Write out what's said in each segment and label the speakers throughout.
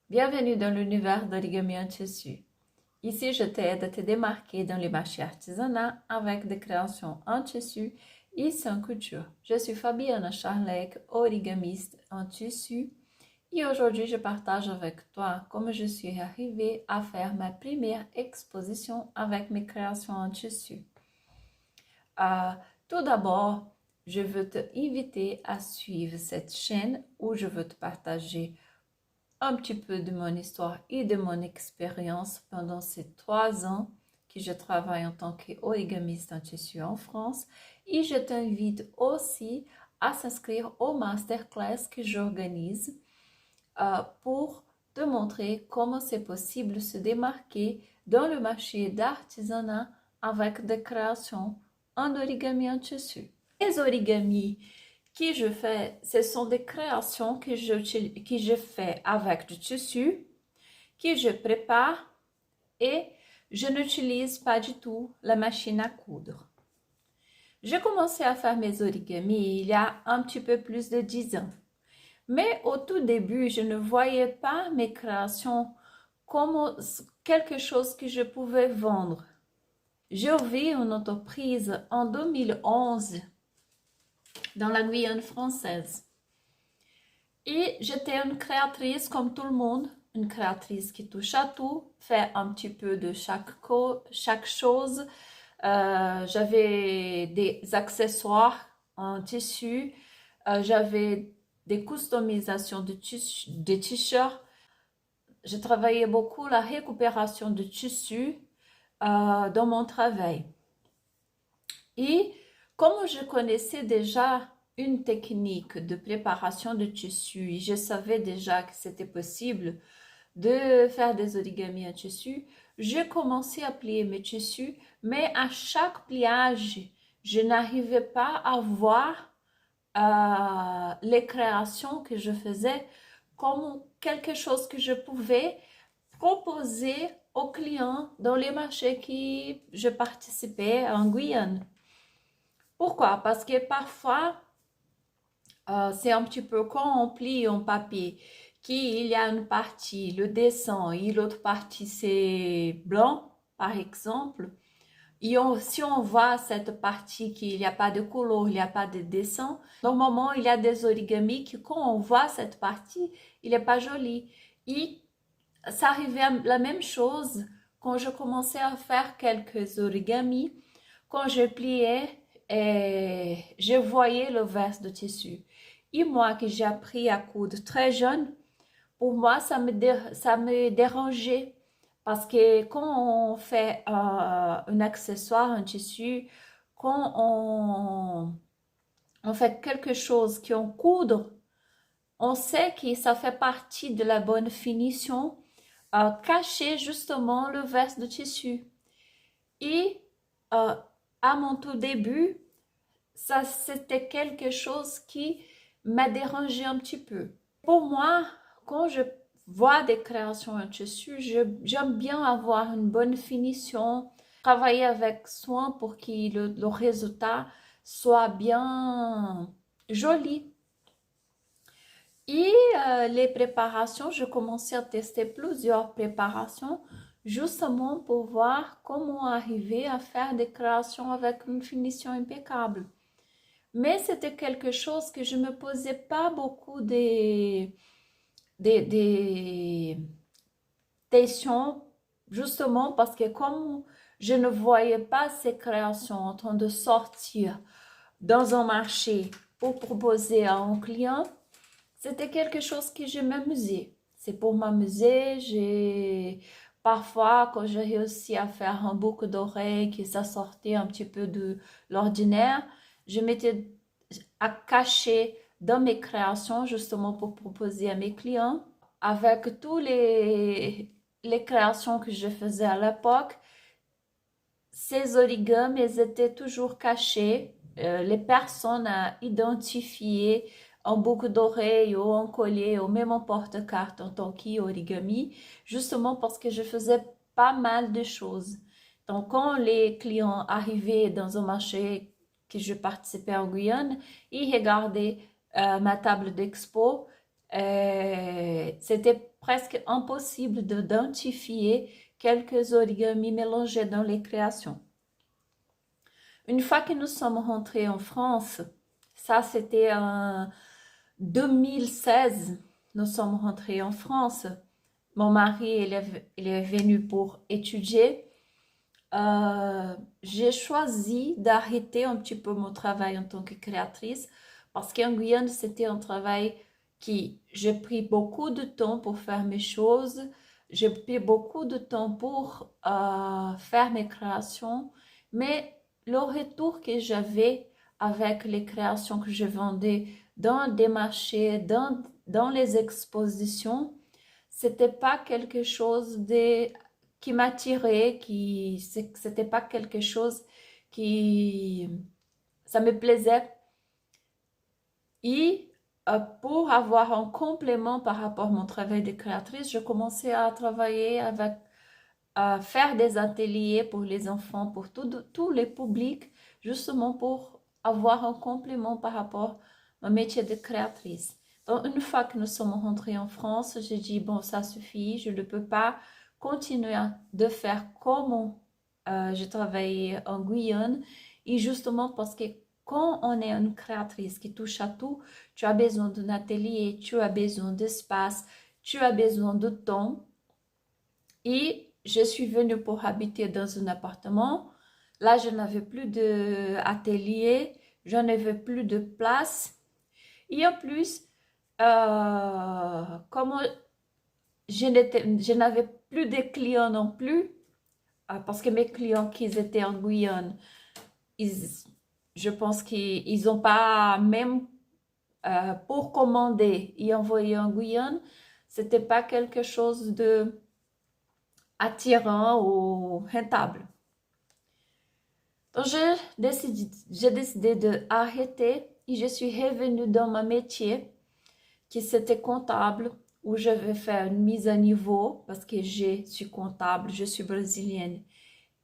Speaker 1: Bienvenue dans l'univers d'origami en tissu. Ici, je t'aide à te démarquer dans les marchés artisanaux avec des créations en tissu et sans couture. Je suis Fabiana Charlec, origamiste en tissu, et aujourd'hui, je partage avec toi comment je suis arrivée à faire ma première exposition avec mes créations en tissu. Euh, Tout d'abord, je veux te inviter à suivre cette chaîne où je veux te partager un petit peu de mon histoire et de mon expérience pendant ces 3 ans que je travaille en tant qu'origamiste en tissu en France. Et je t'invite aussi à s'inscrire au masterclass que j'organise pour te montrer comment c'est possible de se démarquer dans le marché d'artisanat avec des créations en origami en tissu. Les origamis que je fais, ce sont des créations que je fais avec du tissu, que je prépare et je n'utilise pas du tout la machine à coudre. J'ai commencé à faire mes origamis il y a un petit peu plus de 10 ans. Mais au tout début, je ne voyais pas mes créations comme quelque chose que je pouvais vendre. J'ai ouvert une entreprise en 2011 dans la Guyane française. Et j'étais une créatrice comme tout le monde, une créatrice qui touche à tout, fait un petit peu de chaque chose. J'avais des accessoires en tissu, j'avais des customisations de t-shirts. Je travaillais beaucoup la récupération de tissu dans mon travail. Et comme je connaissais déjà une technique de préparation de tissu et je savais déjà que c'était possible de faire des origamis en tissu, j'ai commencé à plier mes tissus, mais à chaque pliage, je n'arrivais pas à voir les créations que je faisais comme quelque chose que je pouvais proposer aux clients dans les marchés qui je participais en Guyane. Pourquoi? Parce que parfois, c'est un petit peu quand on plie un papier, qu'il y a une partie, le dessin, et l'autre partie, c'est blanc, par exemple. Et si on voit cette partie qu'il n'y a pas de couleur, il n'y a pas de dessin, normalement, il y a des origamis qui, quand on voit cette partie, il n'est pas joli. Et ça arrivait à la même chose quand je commençais à faire quelques origamis. Quand je pliais, je voyais le verse de tissu. Et moi, que j'ai appris à coudre très jeune, pour moi, ça me dérangeait. Parce que quand on fait un accessoire, un tissu, quand on fait quelque chose qui en coudre, on sait que ça fait partie de la bonne finition, cacher justement le verse de tissu. Et à mon tout début, ça c'était quelque chose qui m'a dérangé un petit peu. Pour moi, quand je vois des créations en tissu, j'aime bien avoir une bonne finition, travailler avec soin pour que le résultat soit bien joli. Et les préparations, je commençais à tester plusieurs préparations justement pour voir comment arriver à faire des créations avec une finition impeccable. Mais c'était quelque chose que je ne me posais pas beaucoup des questions, justement parce que comme je ne voyais pas ces créations en train de sortir dans un marché pour proposer à un client, c'était quelque chose que je m'amusais. C'est pour m'amuser. Parfois, quand j'ai réussi à faire un boucle d'oreille, que ça sortait un petit peu de l'ordinaire, je m'étais à cacher dans mes créations justement pour proposer à mes clients. Avec tous les créations que je faisais à l'époque, ces origamis étaient toujours cachés. Les personnes à identifier en boucle d'oreille ou en collier ou même en porte-carte en tant qu'origami, justement parce que je faisais pas mal de choses. Donc, quand les clients arrivaient dans un marché que je participais en Guyane, ils regardaient ma table d'expo. C'était presque impossible d'identifier quelques origamis mélangés dans les créations. Une fois que nous sommes rentrés en France, ça c'était en 2016, nous sommes rentrés en France. Mon mari, il est venu pour étudier. J'ai choisi d'arrêter un petit peu mon travail en tant que créatrice parce qu'en Guyane, c'était un travail qui, j'ai pris beaucoup de temps pour faire mes choses, j'ai pris beaucoup de temps pour faire mes créations, mais le retour que j'avais avec les créations que je vendais dans des marchés, dans les expositions, c'était pas quelque chose qui m'attirait, c'était pas quelque chose qui, ça me plaisait. Et pour avoir un complément par rapport à mon travail de créatrice, je commençais à travailler à faire des ateliers pour les enfants, pour tous les publics, justement pour avoir un complément par rapport à mon métier de créatrice. Donc, une fois que nous sommes rentrés en France, j'ai dit, bon, ça suffit, je ne peux pas continuer de faire comme je travaillais en Guyane. Et justement parce que quand on est une créatrice qui touche à tout, tu as besoin d'un atelier, tu as besoin d'espace, tu as besoin de temps. Et je suis venue pour habiter dans un appartement. Là, je n'avais plus d'atelier, je n'avais plus de place. Et en plus, comme je n'avais plus de clients non plus, parce que mes clients qui étaient en Guyane, je pense qu'ils n'ont pas, même pour commander et envoyer en Guyane, c'était pas quelque chose de attirant ou rentable. Donc, j'ai décidé de arrêter et je suis revenue dans mon métier qui c'était comptable, où je vais faire une mise à niveau parce que je suis comptable, je suis brésilienne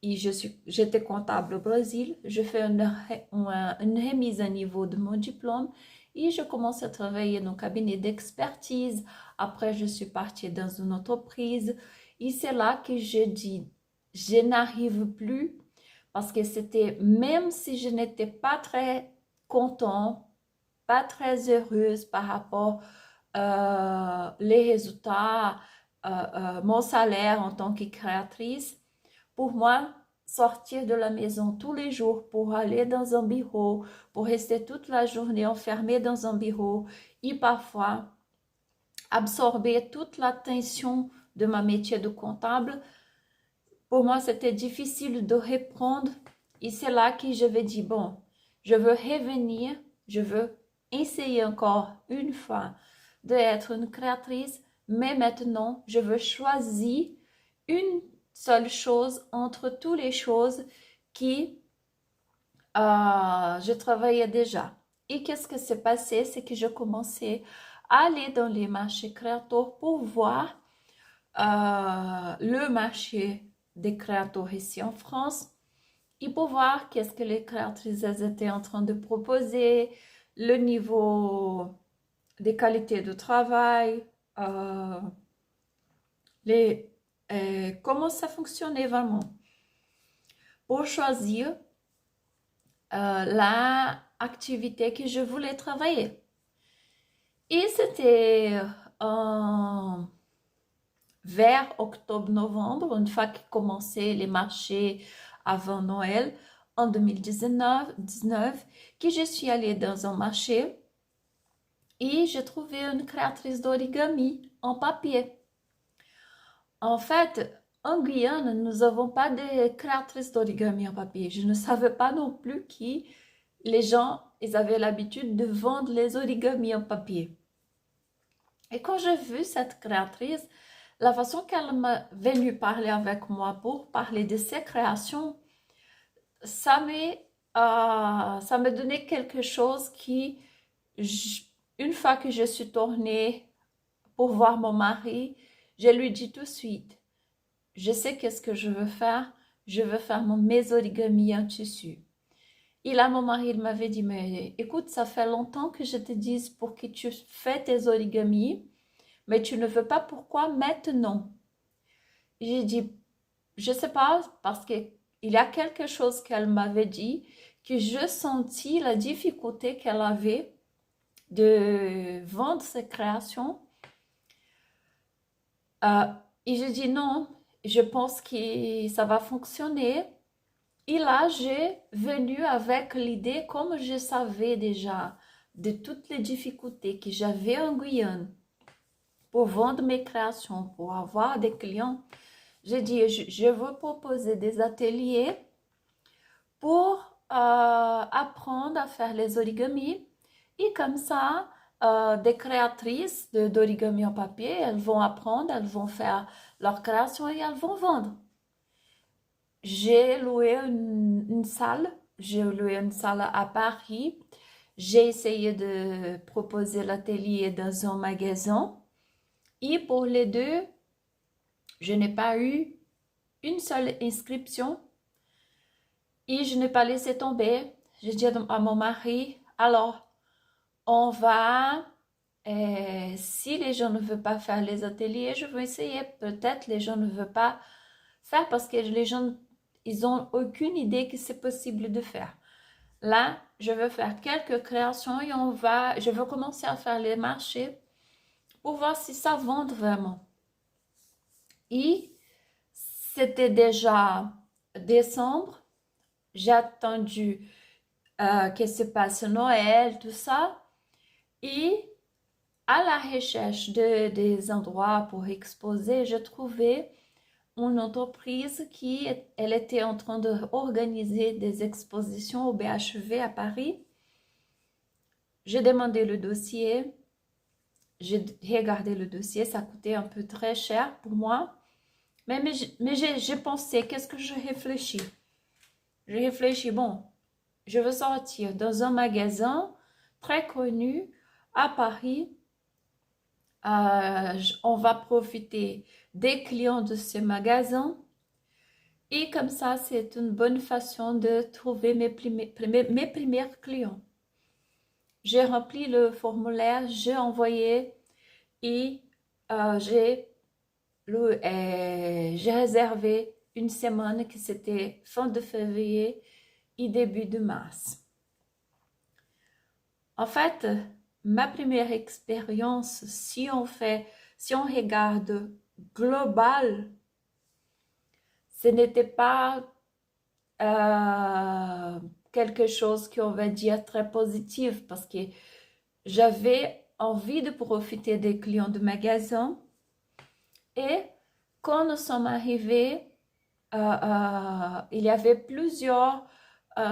Speaker 1: et j'étais comptable au Brésil. Je fais une remise à niveau de mon diplôme et je commence à travailler dans un cabinet d'expertise. Après, je suis partie dans une entreprise et c'est là que je dis, je n'arrive plus parce que c'était, même si je n'étais pas très contente, pas très heureuse par rapport les résultats, mon salaire en tant que créatrice, pour moi, sortir de la maison tous les jours pour aller dans un bureau, pour rester toute la journée enfermée dans un bureau et parfois absorber toute l'attention de ma métier de comptable, pour moi, c'était difficile de reprendre. Et c'est là que je vais dire, bon, je veux revenir, je veux essayer encore une fois d'être une créatrice, mais maintenant, je veux choisir une seule chose entre toutes les choses qui je travaillais déjà. Et qu'est-ce que s'est passé? C'est que je commençais à aller dans les marchés créateurs pour voir le marché des créateurs ici en France et pour voir qu'est-ce que les créatrices étaient en train de proposer, le niveau des qualités de travail, comment ça fonctionnait vraiment pour choisir la activité que je voulais travailler. Et c'était vers octobre-novembre, une fois que commençaient les marchés avant Noël, en 2019, que je suis allée dans un marché et j'ai trouvé une créatrice d'origami en papier. En fait, en Guyane, nous n'avons pas de créatrices d'origami en papier. Je ne savais pas non plus que les gens, ils avaient l'habitude de vendre les origamis en papier. Et quand j'ai vu cette créatrice, la façon qu'elle m'a venue parler avec moi pour parler de ses créations, ça me donnait quelque chose qui, une fois que je suis tournée pour voir mon mari, je lui dis tout de suite, je sais qu'est-ce que je veux faire mes origamis en tissu. Et là, mon mari m'avait dit, mais écoute, ça fait longtemps que je te dis pour que tu fais tes origamis, mais tu ne veux pas, pourquoi maintenant? J'ai dit, je sais pas, parce qu'il y a quelque chose qu'elle m'avait dit, que je sentis la difficulté qu'elle avait de vendre ses créations. Et j'ai dit non, je pense que ça va fonctionner. Et là, j'ai venu avec l'idée, comme je savais déjà de toutes les difficultés que j'avais en Guyane pour vendre mes créations, pour avoir des clients. J'ai dit, je veux proposer des ateliers pour apprendre à faire les origamis. Et comme ça, des créatrices d'origami en papier, elles vont apprendre, elles vont faire leur création et elles vont vendre. J'ai loué une salle, à Paris. J'ai essayé de proposer l'atelier dans un magasin. Et pour les deux, je n'ai pas eu une seule inscription et je n'ai pas laissé tomber. J'ai dit à mon mari, alors, on va, si les gens ne veulent pas faire les ateliers, je vais essayer. Peut-être les gens ne veulent pas faire parce que les gens, ils n'ont aucune idée que c'est possible de faire. Là, je veux faire quelques créations et je veux commencer à faire les marchés pour voir si ça vend vraiment. Et c'était déjà décembre. J'ai attendu que se passe Noël, tout ça. Et à la recherche des endroits pour exposer, j'ai trouvé une entreprise elle était en train d'organiser des expositions au BHV à Paris. J'ai demandé le dossier, j'ai regardé le dossier, ça coûtait un peu très cher pour moi. Mais j'ai pensé, qu'est-ce que je réfléchis? Je réfléchis, bon, je veux sortir dans un magasin très connu à Paris. On va profiter des clients de ce magasin. Et comme ça, c'est une bonne façon de trouver mes premiers clients. J'ai rempli le formulaire, j'ai envoyé et j'ai réservé une semaine qui c'était fin de février et début de mars. En fait, ma première expérience, si on regarde global, ce n'était pas quelque chose qu'on va dire très positif parce que j'avais envie de profiter des clients de magasin et quand nous sommes arrivés, il y avait plusieurs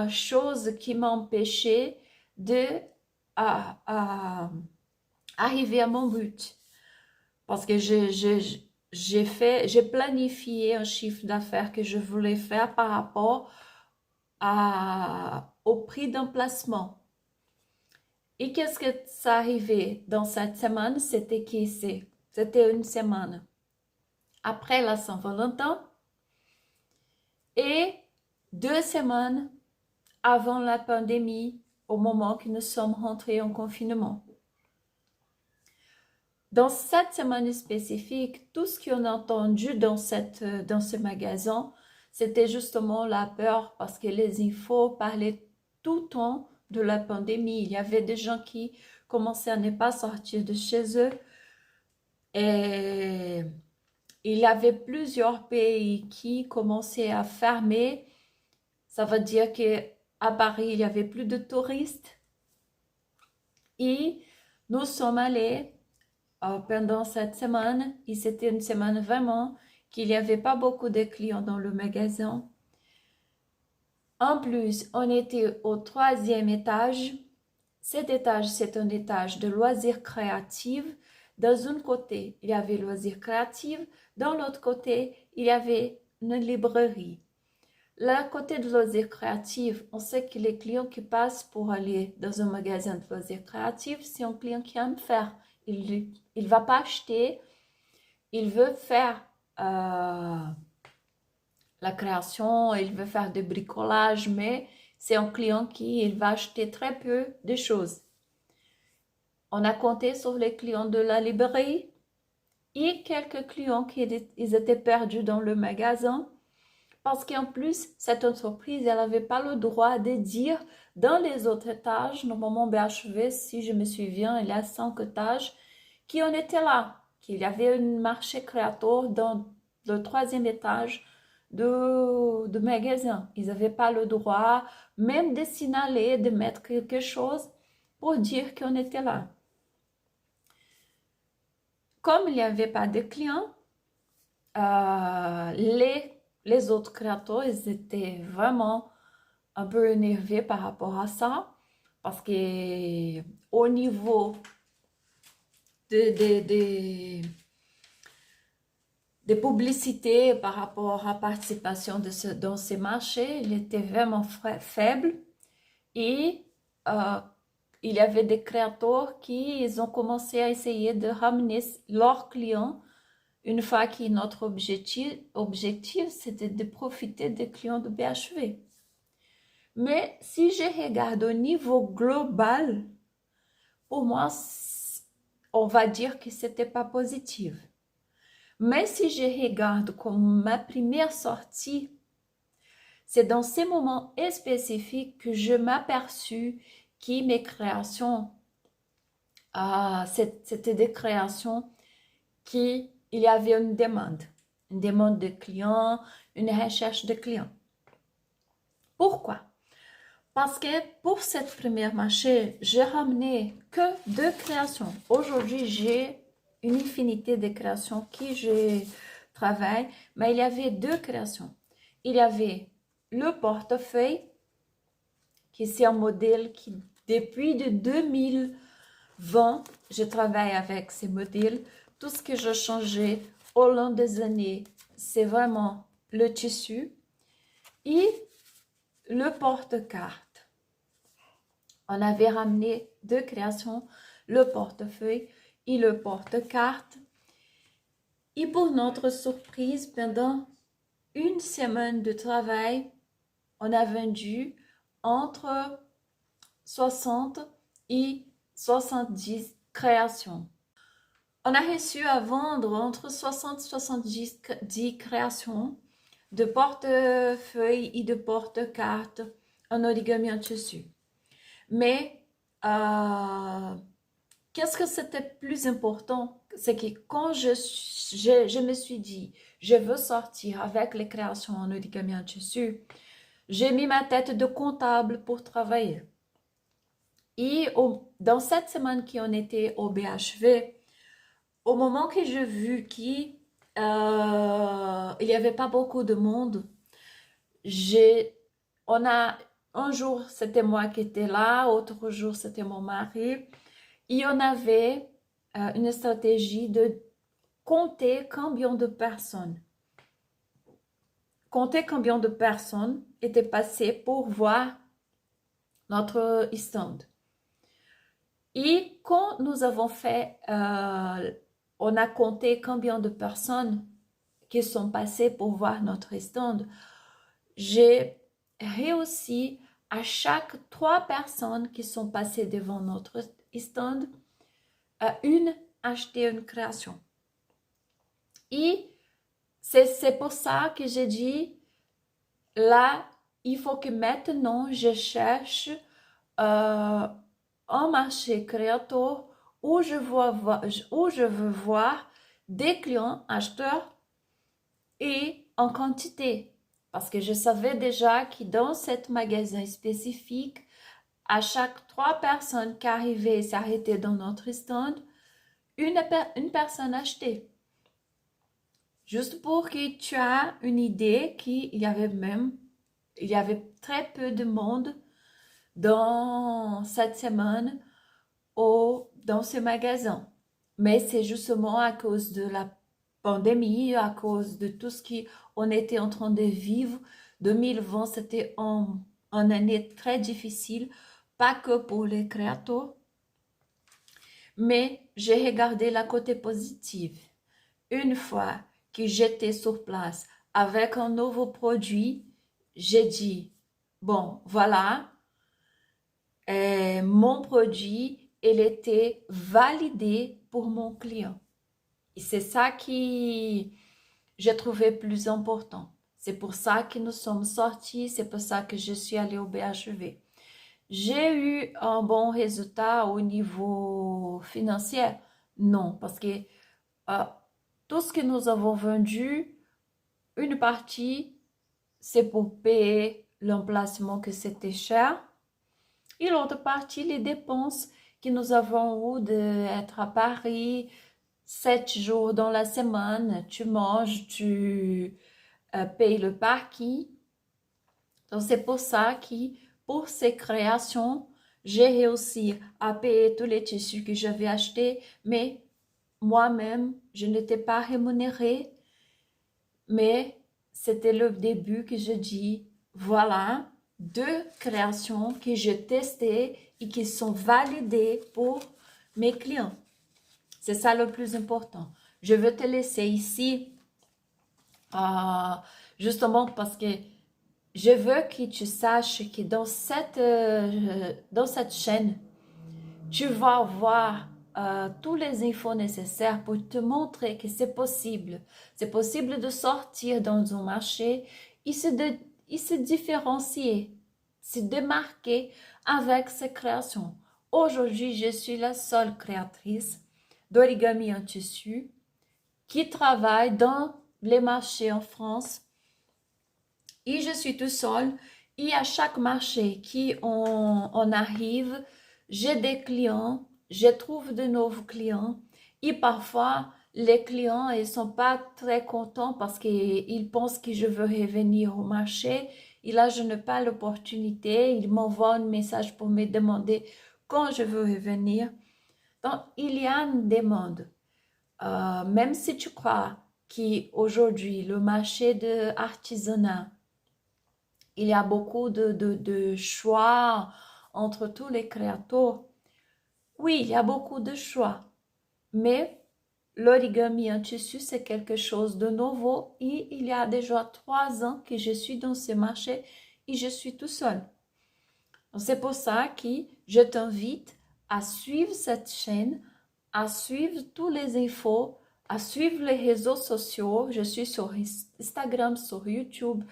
Speaker 1: choses qui m'empêchaient de arriver à mon but parce que j'ai planifié un chiffre d'affaires que je voulais faire par rapport au prix d'emplacement. Et qu'est-ce que ça arrivait dans cette semaine? C'était une semaine après la Saint-Valentin et 2 semaines avant la pandémie, au moment que nous sommes rentrés en confinement. Dans cette semaine spécifique, tout ce qu'on a entendu dans ce magasin, c'était justement la peur parce que les infos parlaient tout le temps de la pandémie. Il y avait des gens qui commençaient à ne pas sortir de chez eux. Et il y avait plusieurs pays qui commençaient à fermer. Ça veut dire qu'à Paris, il n'y avait plus de touristes. Et nous sommes allés pendant cette semaine, et c'était une semaine vraiment qu'il n'y avait pas beaucoup de clients dans le magasin. En plus, on était au 3e étage. Cet étage, c'est un étage de loisirs créatifs. Dans un côté, il y avait loisirs créatifs. Dans l'autre côté, il y avait une librairie. Le côté de loisirs créatifs, on sait que les clients qui passent pour aller dans un magasin de loisirs créatifs, c'est un client qui aime faire. Il ne va pas acheter, il veut faire la création, il veut faire du bricolage, mais c'est un client qui va acheter très peu de choses. On a compté sur les clients de la librairie et quelques clients qui étaient perdus dans le magasin parce qu'en plus, cette entreprise, elle n'avait pas le droit de dire dans les autres étages, normalement BHV, si je me souviens, il y a 5 étages, qui on était là, qu'il y avait un marché créateur dans le 3e étage de magasin. Ils n'avaient pas le droit même de signaler, de mettre quelque chose pour dire qu'on était là. Comme il n'y avait pas de clients, les autres créateurs, ils étaient vraiment un peu énervés par rapport à ça, parce que au niveau des publicités par rapport à la participation dans ces marchés, il était vraiment faible et il y avait des créateurs qui ils ont commencé à essayer de ramener leurs clients une fois que notre objectif c'était de profiter des clients de BHV. Mais si je regarde au niveau global, pour moi, on va dire que c'était pas positif. Mais si je regarde comme ma première sortie, c'est dans ces moments spécifiques que je m'aperçus que mes créations, c'était des créations qui il y avait une demande de clients, une recherche de clients. Pourquoi? Parce que pour cette première marché, j'ai ramené que 2 créations. Aujourd'hui, j'ai une infinité de créations qui je travaille, mais il y avait 2 créations. Il y avait le portefeuille, qui c'est un modèle qui, depuis de 2020, je travaille avec ces modèles. Tout ce que j'ai changé au long des années, c'est vraiment le tissu et le porte-carte. On avait ramené 2 créations, le portefeuille et le porte-carte. Et pour notre surprise, pendant une semaine de travail, on a vendu entre 60 et 70 créations. On a réussi à vendre entre 60 et 70 créations de portefeuille et de porte-carte en origami en tissu. Mais qu'est-ce que c'était plus important? C'est que quand je me suis dit, je veux sortir avec les créations en origami en tissu, j'ai mis ma tête de comptable pour travailler. Et dans cette semaine qu'on était au BHV, au moment que j'ai vu qu'il n'y avait pas beaucoup de monde, un jour c'était moi qui étais là, autre jour c'était mon mari, et on avait une stratégie de compter combien de personnes étaient passées pour voir notre stand. Et quand nous avons fait, on a compté combien de personnes qui sont passées pour voir notre stand, j'ai réussi à chaque 3 personnes qui sont passées devant notre stand, acheter une création. Et c'est pour ça que j'ai dit, là, il faut que maintenant je cherche un marché créateur où je veux voir des clients acheteurs et en quantité. Parce que je savais déjà que dans ce magasin spécifique, à chaque 3 personnes qui arrivaient et s'arrêtaient dans notre stand, une personne achetait. Juste pour que tu aies une idée qu'il y avait très peu de monde dans cette semaine dans ce magasin. Mais c'est justement à cause de la pandémie, à cause de tout ce qu'on était en train de vivre. 2020, c'était une année très difficile, pas que pour les créateurs, mais j'ai regardé la côté positive. Une fois que j'étais sur place avec un nouveau produit, j'ai dit, bon, voilà, mon produit, il était validé pour mon client. Et c'est ça qui j'ai trouvé plus important. C'est pour ça que nous sommes sortis, c'est pour ça que je suis allée au BHV. J'ai eu un bon résultat au niveau financier? Non, parce que euh, tout ce que nous avons vendu, une partie, c'est pour payer l'emplacement que c'était cher. Et l'autre partie, les dépenses que nous avons eu d'être à Paris 7 jours dans la semaine. Tu manges, tu payes le parking. Donc, c'est pour ça que pour ces créations, j'ai réussi à payer tous les tissus que j'avais achetés, mais moi-même, je n'étais pas rémunérée, mais c'était le début que je dis, voilà, 2 créations que j'ai testées et qui sont validées pour mes clients. C'est ça le plus important. Je veux te laisser ici, justement parce que je veux que tu saches que dans cette chaîne, tu vas voir tous les infos nécessaires pour te montrer que c'est possible. C'est possible de sortir dans un marché et se différencier, se démarquer avec ses créations. Aujourd'hui, je suis la seule créatrice d'origami en tissu qui travaille dans les marchés en France. Et je suis tout seul. Et à chaque marché on arrive, j'ai des clients, je trouve de nouveaux clients. Et parfois, les clients ils sont pas très contents parce qu'ils pensent que je veux revenir au marché. Et là, je n'ai pas l'opportunité. Ils m'envoient un message pour me demander quand je veux revenir. Donc, il y a une demande. Même si tu crois qu'aujourd'hui, le marché de l'artisanat, il y a beaucoup de choix entre tous les créateurs. Oui, il y a beaucoup de choix, mais l'origami en tissu, c'est quelque chose de nouveau et il y a déjà 3 ans que je suis dans ce marché et je suis tout seul. C'est pour ça que je t'invite à suivre cette chaîne, à suivre tous les infos, à suivre les réseaux sociaux. Je suis sur Instagram, sur YouTube,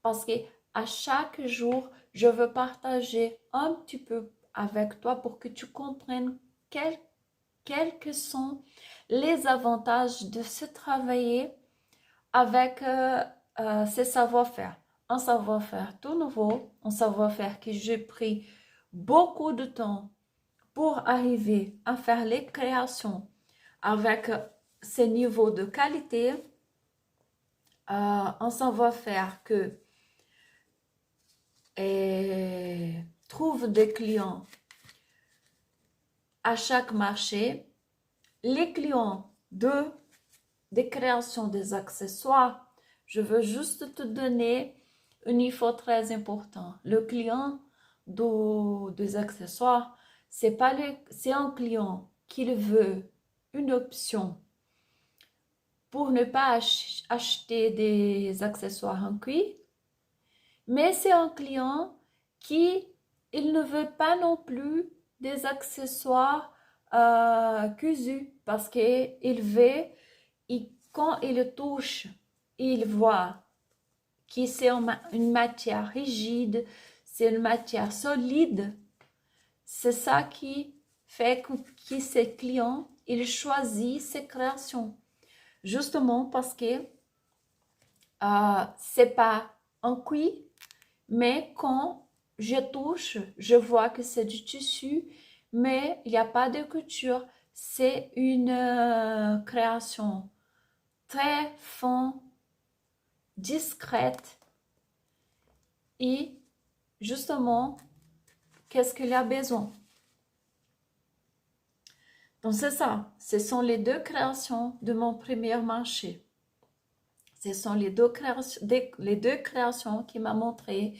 Speaker 1: parce que à chaque jour, je veux partager un petit peu avec toi pour que tu comprennes quels que sont les avantages de se travailler avec ces savoir-faire. Un savoir-faire tout nouveau, un savoir-faire que j'ai pris beaucoup de temps pour arriver à faire les créations avec ces niveaux de qualité, un savoir-faire que trouve des clients à chaque marché. Les clients des créations des accessoires, je veux juste te donner une info très importante. Le client des accessoires, c'est un client qui veut une option pour ne pas acheter des accessoires en cuir, mais c'est un client qui il ne veut pas non plus des accessoires cousus parce qu'il veut, et quand il touche, il voit que c'est une matière rigide, c'est une matière solide. C'est ça qui fait que ces clients, ils choisissent ces créations. Justement parce que c'est pas un cuir, mais quand je touche, je vois que c'est du tissu, mais il n'y a pas de couture. C'est une création très fine, discrète. Et justement, qu'est-ce qu'il y a besoin? Donc c'est ça, ce sont les 2 créations de mon premier marché. Ce sont les deux créations qui m'ont montré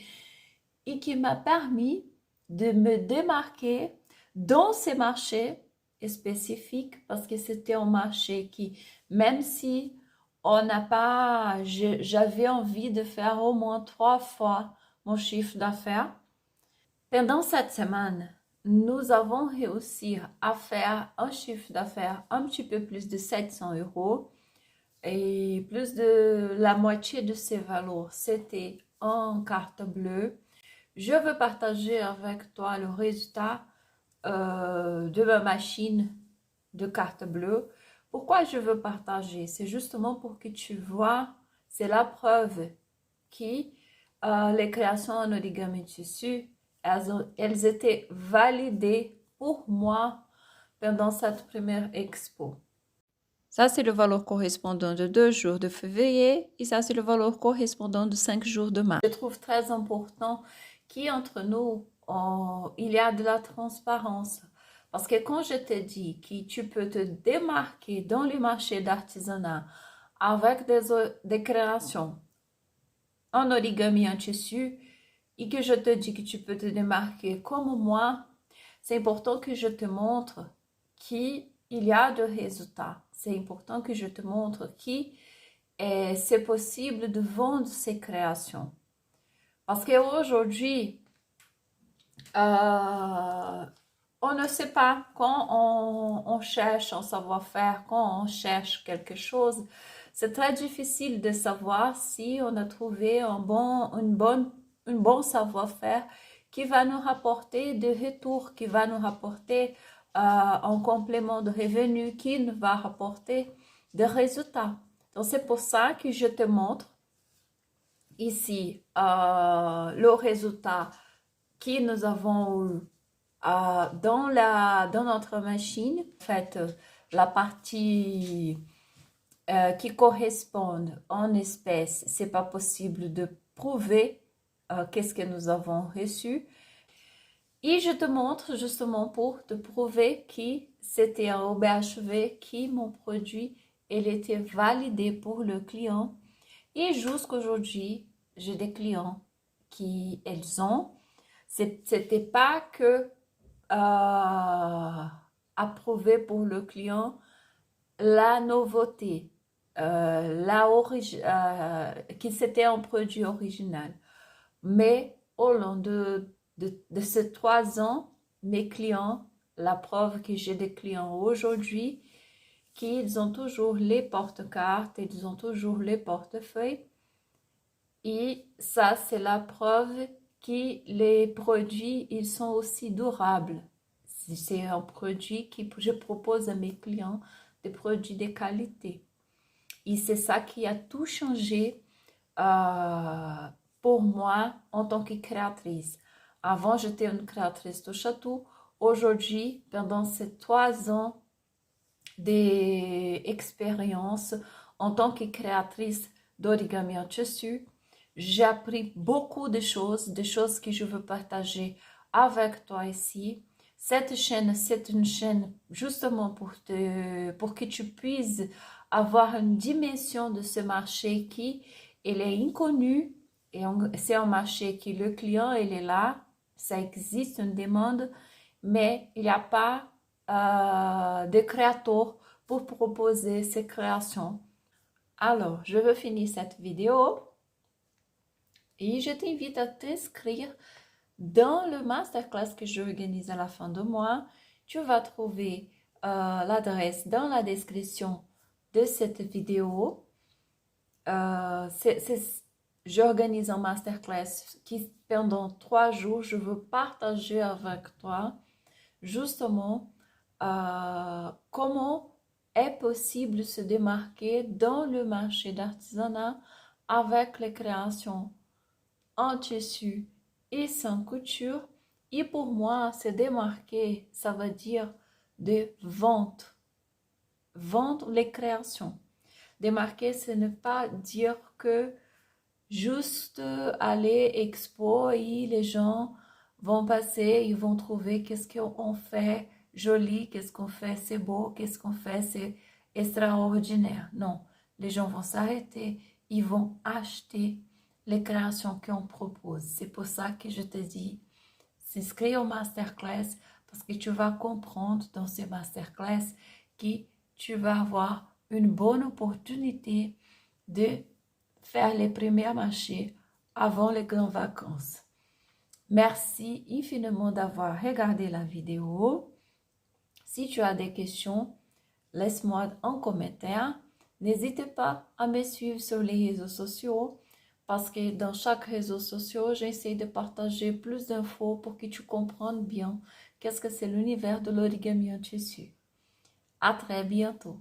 Speaker 1: et qui m'a permis de me démarquer dans ces marchés spécifiques parce que c'était un marché qui, même si j'avais envie de faire au moins 3 fois mon chiffre d'affaires. Pendant cette semaine, nous avons réussi à faire un chiffre d'affaires un petit peu plus de 700 euros et plus de la moitié de ces valeurs, c'était en carte bleue. Je veux partager avec toi le résultat de ma machine de carte bleue. Pourquoi je veux partager? C'est justement pour que tu vois, c'est la preuve que les créations en origami tissu, elles étaient validées pour moi pendant cette première expo. Ça, c'est le valeur correspondant de 2 jours de février et ça, c'est le valeur correspondant de 5 jours de mars. Je trouve très important qu'entre nous, il y a de la transparence. Parce que quand je te dis que tu peux te démarquer dans les marchés d'artisanat avec des créations en origami en tissu et que je te dis que tu peux te démarquer comme moi, c'est important que je te montre qu'il y a de résultats. C'est important que je te montre que c'est possible de vendre ces créations. Parce qu'aujourd'hui, on ne sait pas quand on cherche un savoir-faire, quand on cherche quelque chose. C'est très difficile de savoir si on a trouvé un bon savoir-faire qui va nous rapporter des retours, qui va nous rapporter un complément de revenus, qui nous va rapporter des résultats. Donc, c'est pour ça que je te montre ici le résultat que nous avons eu dans notre machine. En fait, la partie qui correspond en espèces, c'est pas possible de prouver qu'est-ce que nous avons reçu. Et je te montre justement pour te prouver que c'était un OBHV, que mon produit, il était validé pour le client. Et jusqu'aujourd'hui, j'ai des clients qui, elles ont, c'était pas que approuvé pour le client la nouveauté, que c'était un produit original. Mais au long de ces 3 ans, mes clients, la preuve que j'ai des clients aujourd'hui, qu'ils ont toujours les porte-cartes, ils ont toujours les portefeuilles. Et ça, c'est la preuve que les produits, ils sont aussi durables. C'est un produit que je propose à mes clients, des produits de qualité. Et c'est ça qui a tout changé pour moi en tant que créatrice. Avant, j'étais une créatrice de château. Aujourd'hui, pendant ces 3 ans d'expérience en tant que créatrice d'origami en tissu, j'ai appris beaucoup de choses que je veux partager avec toi ici. Cette chaîne, c'est une chaîne justement pour que tu puisses avoir une dimension de ce marché qui il est inconnu et c'est un marché qui le client il est là, ça existe une demande, mais il n'y a pas de créateur pour proposer ces créations. Alors, je veux finir cette vidéo et je t'invite à t'inscrire dans le masterclass que j'organise à la fin de mois. Tu vas trouver l'adresse dans la description de cette vidéo. J'organise un masterclass qui, pendant 3 jours, je veux partager avec toi justement comment est possible de se démarquer dans le marché d'artisanat avec les créations en tissu et sans couture. Et pour moi, se démarquer, ça veut dire de vendre les créations. Démarquer, ce n'est pas dire que juste aller expo et les gens vont passer, ils vont trouver qu'est-ce qu'on fait joli, qu'est-ce qu'on fait c'est beau, qu'est-ce qu'on fait c'est extraordinaire. Non, les gens vont s'arrêter, ils vont acheter les créations qu'on propose. C'est pour ça que je te dis, s'inscris au masterclass parce que tu vas comprendre dans ce masterclass que tu vas avoir une bonne opportunité de faire les premiers marchés avant les grandes vacances. Merci infiniment d'avoir regardé la vidéo. Si tu as des questions, laisse-moi un commentaire. N'hésite pas à me suivre sur les réseaux sociaux parce que dans chaque réseau social, j'essaie de partager plus d'infos pour que tu comprennes bien qu'est-ce que c'est l'univers de l'origami en tissu. À très bientôt.